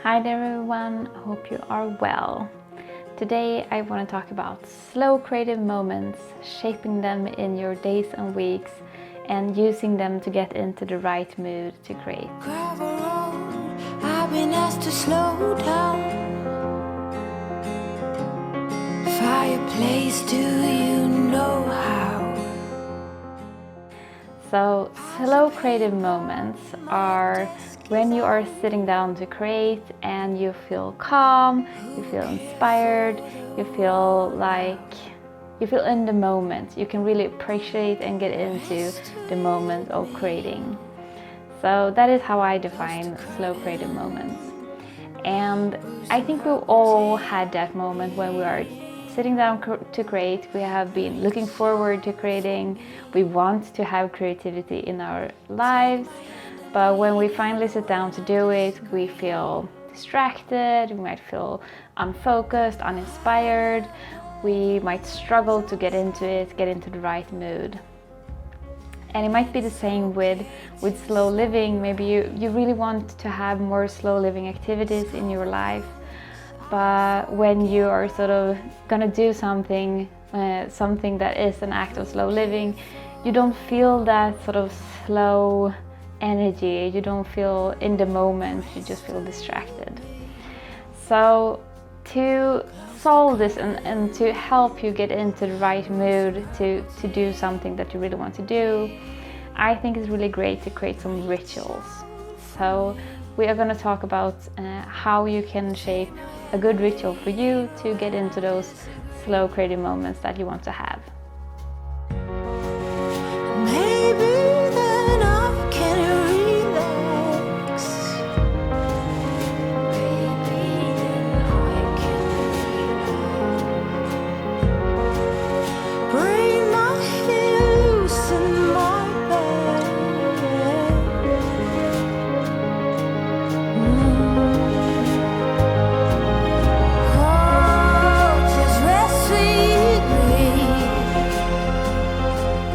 Hi there everyone, hope you are well. Today I want to talk about slow creative moments, shaping them in your days and weeks and using them to get into the right mood to create. Gravel road, I've been asked to slow down. Fireplace, do you know how? So slow creative moments are when you are sitting down to create and you feel calm, you feel inspired, you feel in the moment. You can really appreciate and get into the moment of creating. So that is how I define slow creative moments. And I think we all had that moment when we are sitting down to create. We have been looking forward to creating. We want to have creativity in our lives. But when we finally sit down to do it, we feel distracted, we might feel unfocused, uninspired. We might struggle to get into it, get into the right mood. And it might be the same with slow living. Maybe you really want to have more slow living activities in your life. But when you are sort of gonna do something that is an act of slow living, you don't feel that sort of slow energy, you don't feel in the moment, you just feel distracted. So to solve this and to help you get into the right mood to do something that you really want to do, I think it's really great to create some rituals. So we are going to talk about how you can shape a good ritual for you to get into those slow creative moments that you want to have. Maybe then I can relax. Maybe then I can relax. Bring my hair, loosen my bed. Oh, just rest, sweet dream.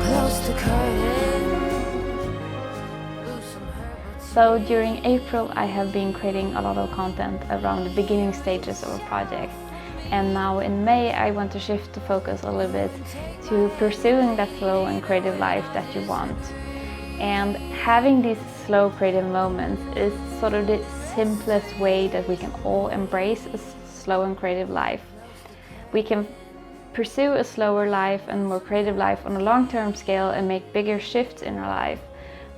Close the curtain. Loosen her. So during April I have been creating a lot of content around the beginning stages of a project. And now in May I want to shift the focus a little bit to pursuing that slow and creative life that you want. And having these slow creative moments is sort of the simplest way that we can all embrace a slow and creative life. We can pursue a slower life and more creative life on a long-term scale and make bigger shifts in our life.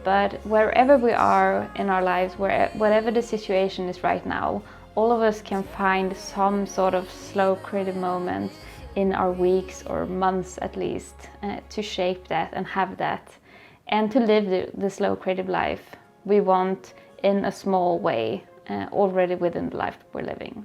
But wherever we are in our lives, whatever the situation is right now, all of us can find some sort of slow creative moment in our weeks or months at least to shape that and have that and to live the slow creative life we want in a small way already within the life we're living.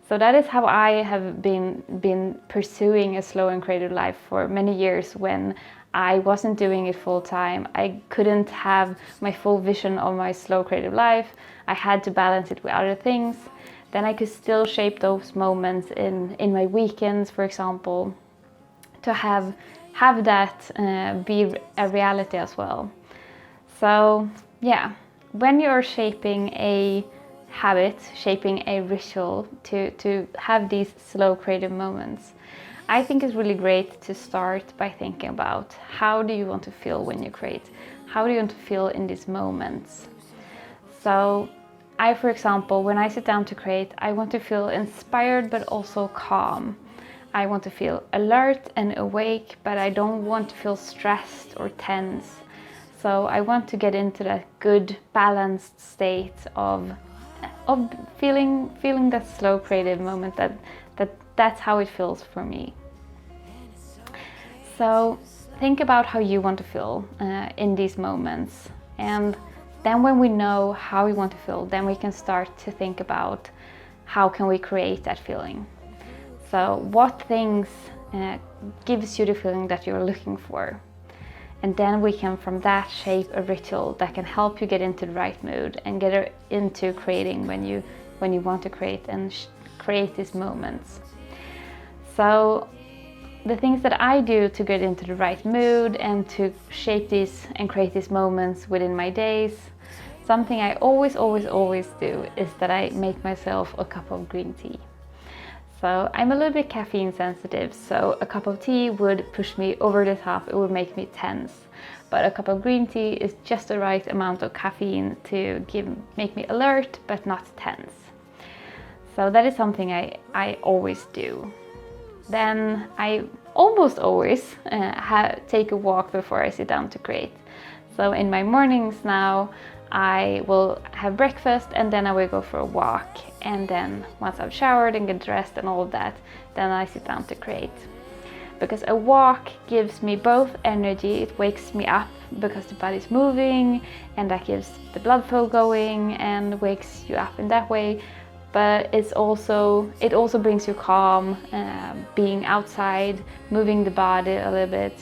So that is how I have been pursuing a slow and creative life for many years. When I wasn't doing it full time, I couldn't have my full vision of my slow creative life. I had to balance it with other things. Then I could still shape those moments in my weekends, for example, to have that be a reality as well. So yeah, when you're shaping a habit, shaping a ritual to have these slow creative moments, I think it's really great to start by thinking about how do you want to feel when you create? How do you want to feel in these moments? So I, for example, when I sit down to create, I want to feel inspired but also calm. I want to feel alert and awake, but I don't want to feel stressed or tense. So I want to get into that good balanced state of feeling that slow creative moment that's how it feels for me. So think about how you want to feel in these moments, and then when we know how we want to feel, then we can start to think about how can we create that feeling. So what things gives you the feeling that you're looking for? And then we can from that shape a ritual that can help you get into the right mood and get into creating when you want to create and create these moments. So the things that I do to get into the right mood and to shape these and create these moments within my days. Something I always do is that I make myself a cup of green tea. So I'm a little bit caffeine sensitive, so a cup of tea would push me over the top, it would make me tense. But a cup of green tea is just the right amount of caffeine to make me alert but not tense. So that is something I always do. Then I almost always take a walk before I sit down to create. So in my mornings now, I will have breakfast and then I will go for a walk. And then once I've showered and get dressed and all of that, then I sit down to create. Because a walk gives me both energy, it wakes me up because the body's moving and that gives the blood flow going and wakes you up in that way. But it also brings you calm, being outside, moving the body a little bit,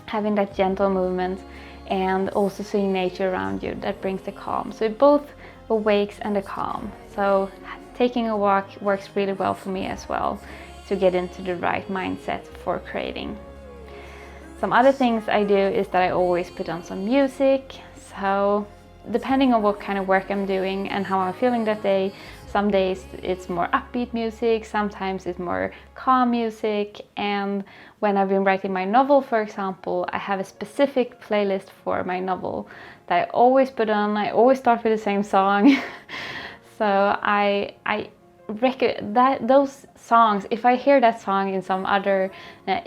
having that gentle movement, and also seeing nature around you, that brings the calm. So it both awakes and the calm. So taking a walk works really well for me as well, to get into the right mindset for creating. Some other things I do is that I always put on some music. So depending on what kind of work I'm doing and how I'm feeling that day, some days it's more upbeat music, sometimes it's more calm music. And when I've been writing my novel, for example, I have a specific playlist for my novel that I always put on. I always start with the same song. So I reckon that those songs, if I hear that song in some other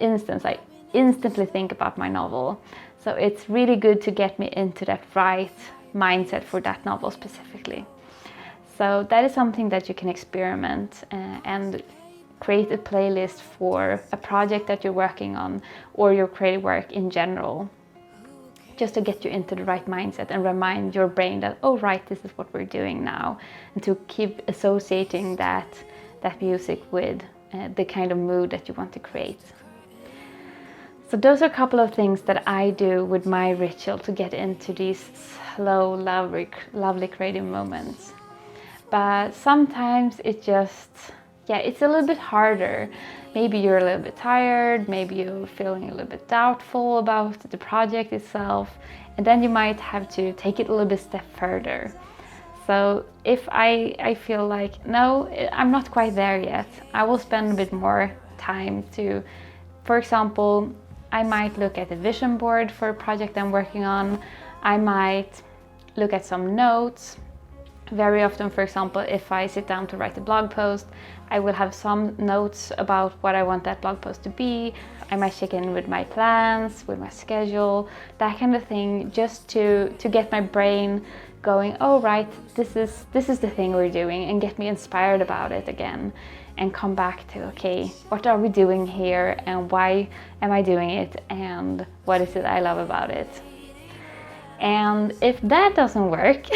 instance, I instantly think about my novel. So it's really good to get me into that right mindset for that novel specifically. So that is something that you can experiment and create a playlist for a project that you're working on or your creative work in general, just to get you into the right mindset and remind your brain that, oh right, this is what we're doing now, and to keep associating that music with the kind of mood that you want to create. So those are a couple of things that I do with my ritual to get into these slow, lovely creative moments. But sometimes it's a little bit harder. Maybe you're a little bit tired, maybe you're feeling a little bit doubtful about the project itself, and then you might have to take it a little bit step further. So if I feel like, no, I'm not quite there yet, I will spend a bit more time to, for example, I might look at a vision board for a project I'm working on. I might look at some notes. Very often, for example, if I sit down to write a blog post, I will have some notes about what I want that blog post to be. I might check in with my plans, with my schedule, that kind of thing, just to get my brain going, oh right, this is the thing we're doing, and get me inspired about it again, and come back to, okay, what are we doing here and why am I doing it and what is it I love about it? And if that doesn't work,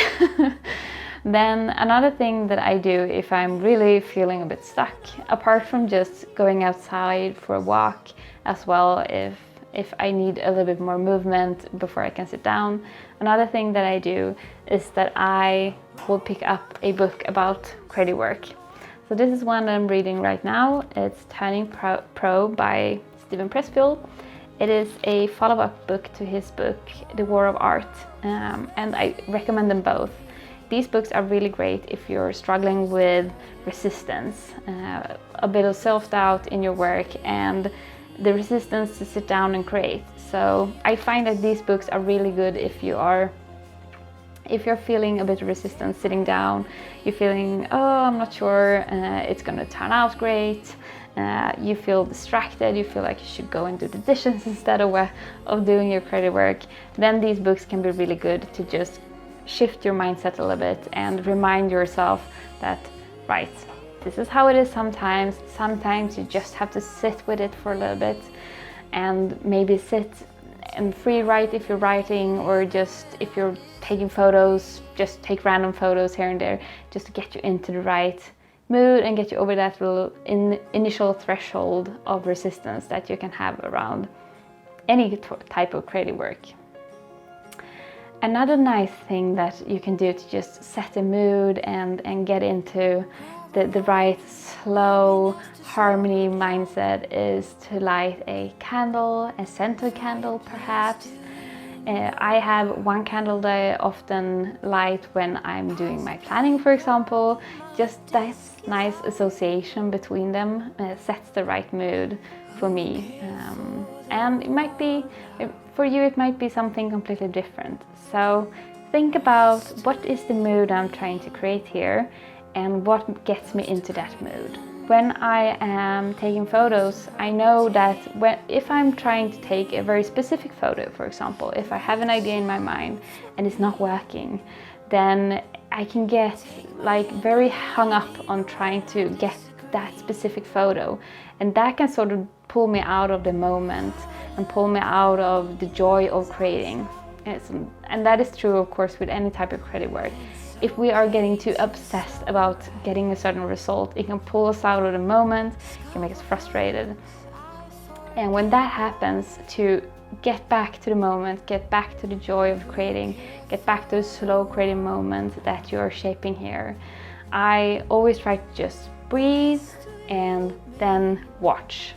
then another thing that I do if I'm really feeling a bit stuck, apart from just going outside for a walk as well, if I need a little bit more movement before I can sit down, another thing that I do is that I will pick up a book about creative work. So this is one that I'm reading right now. It's Turning Pro by Steven Pressfield. It is a follow-up book to his book, The War of Art, and I recommend them both. These books are really great if you're struggling with resistance, a bit of self-doubt in your work, and the resistance to sit down and create. So I find that these books are really good if you're feeling a bit of resistance sitting down, you're feeling, oh, I'm not sure it's gonna turn out great, you feel distracted, you feel like you should go and do the dishes instead of doing your creative work, then these books can be really good to just shift your mindset a little bit and remind yourself that, right, this is how it is sometimes. Sometimes you just have to sit with it for a little bit and maybe sit and free write if you're writing, or just if you're taking photos, just take random photos here and there just to get you into the right mood and get you over that little initial threshold of resistance that you can have around any type of creative work. Another nice thing that you can do to just set a mood and get into the right slow harmony mindset is to light a candle, a scented candle perhaps. I have one candle that I often light when I'm doing my planning, for example. Just that nice association between them sets the right mood for me. And it might be, for you it might be something completely different. So think about what is the mood I'm trying to create here and what gets me into that mood. When I am taking photos, I know that if I'm trying to take a very specific photo, for example, if I have an idea in my mind and it's not working, then I can get like very hung up on trying to get that specific photo, and that can sort of pull me out of the moment and pull me out of the joy of creating. And that is true, of course, with any type of creative work. If we are getting too obsessed about getting a certain result, it can pull us out of the moment, it can make us frustrated. And when that happens, to get back to the moment, get back to the joy of creating, get back to the slow creative moment that you're shaping here, I always try to just breathe and then watch.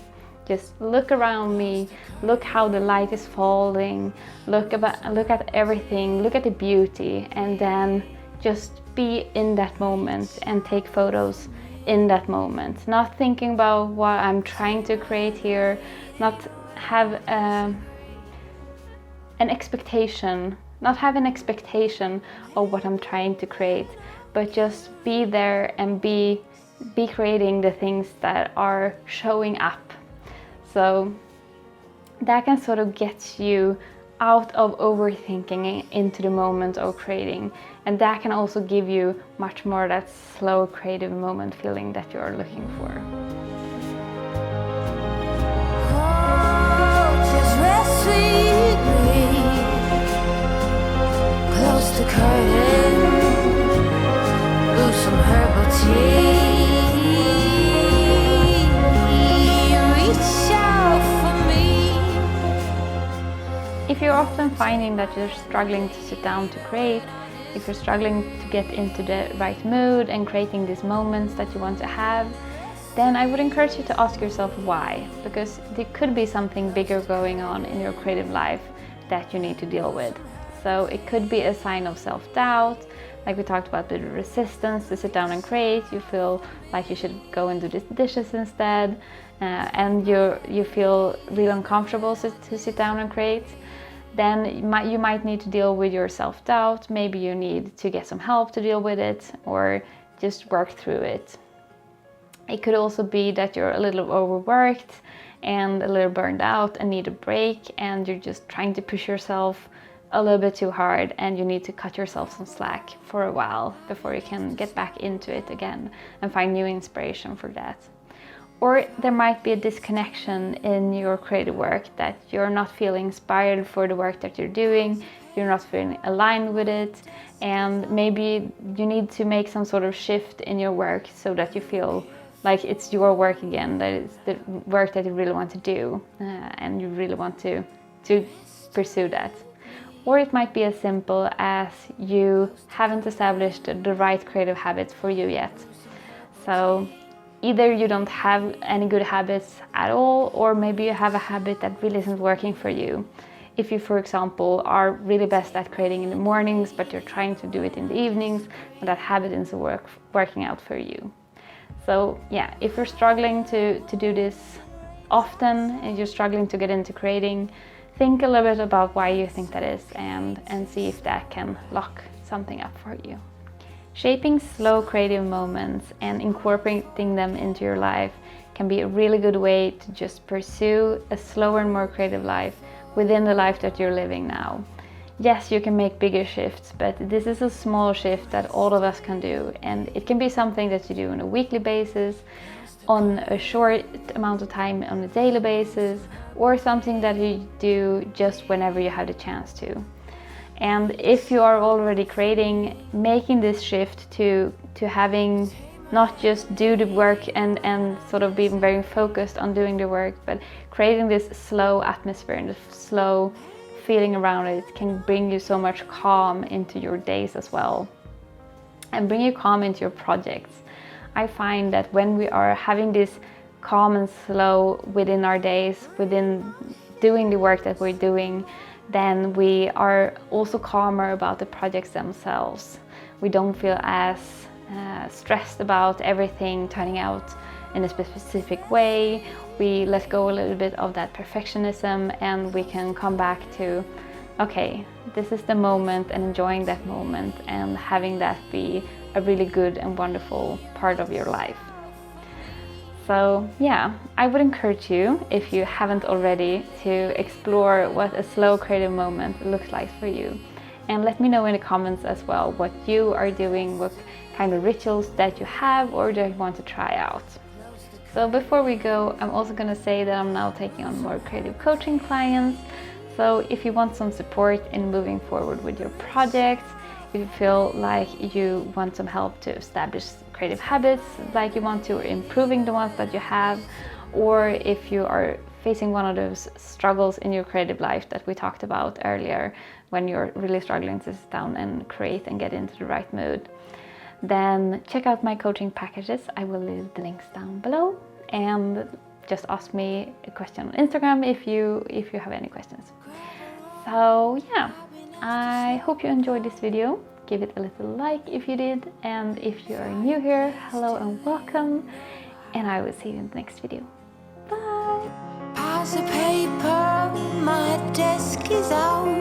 Just look around me, look how the light is falling, look at everything, look at the beauty, and then just be in that moment and take photos in that moment. Not thinking about what I'm trying to create here, not have an expectation of what I'm trying to create, but just be there and be creating the things that are showing up. So that can sort of get you out of overthinking into the moment of creating, and that can also give you much more that slow creative moment feeling that you're looking for. Oh, just rest sweetly, close the curtain, brew some herbal tea, reach out for me. If you're often finding that you're struggling to sit down to create, if you're struggling to get into the right mood and creating these moments that you want to have, then I would encourage you to ask yourself why, because there could be something bigger going on in your creative life that you need to deal with. So it could be a sign of self-doubt, like we talked about, the resistance to sit down and create. You feel like you should go and do the dishes instead, and you feel really uncomfortable to sit down and create. Then you might need to deal with your self-doubt. Maybe you need to get some help to deal with it, or just work through it. It could also be that you're a little overworked and a little burned out and need a break, and you're just trying to push yourself a little bit too hard, and you need to cut yourself some slack for a while before you can get back into it again and find new inspiration for that. Or there might be a disconnection in your creative work, that you're not feeling inspired for the work that you're doing, you're not feeling aligned with it, and maybe you need to make some sort of shift in your work so that you feel like it's your work again, that it's the work that you really want to do, and you really want to pursue that. Or it might be as simple as you haven't established the right creative habits for you yet. So either you don't have any good habits at all, or maybe you have a habit that really isn't working for you. If you, for example, are really best at creating in the mornings, but you're trying to do it in the evenings, and that habit isn't working out for you. So yeah, if you're struggling to do this often and you're struggling to get into creating, think a little bit about why you think that is, and see if that can lock something up for you. Shaping slow creative moments and incorporating them into your life can be a really good way to just pursue a slower and more creative life within the life that you're living now. Yes, you can make bigger shifts, but this is a small shift that all of us can do, and it can be something that you do on a weekly basis, on a short amount of time on a daily basis, or something that you do just whenever you have the chance to. And if you are already creating, making this shift to having not just do the work and sort of being very focused on doing the work, but creating this slow atmosphere and this slow feeling around it can bring you so much calm into your days as well, and bring you calm into your projects. I find that when we are having this calm and slow within our days, within doing the work that we're doing, then we are also calmer about the projects themselves. We don't feel as stressed about everything turning out in a specific way. We let go a little bit of that perfectionism, and we can come back to, okay, this is the moment, and enjoying that moment and having that be a really good and wonderful part of your life. So yeah, I would encourage you, if you haven't already, to explore what a slow creative moment looks like for you. And let me know in the comments as well what you are doing, what kind of rituals that you have or that you want to try out. So before we go, I'm also going to say that I'm now taking on more creative coaching clients. So if you want some support in moving forward with your projects, if you feel like you want some help to establish creative habits like you want to, or improving the ones that you have, or if you are facing one of those struggles in your creative life that we talked about earlier, when you're really struggling to sit down and create and get into the right mood, then check out my coaching packages. I will leave the links down below, and just ask me a question on Instagram if you have any questions. So yeah, I hope you enjoyed this video. Give it a little like if you did, and if you are new here, hello and welcome, and I will see you in the next video. Bye! Piles of paper, my desk is out.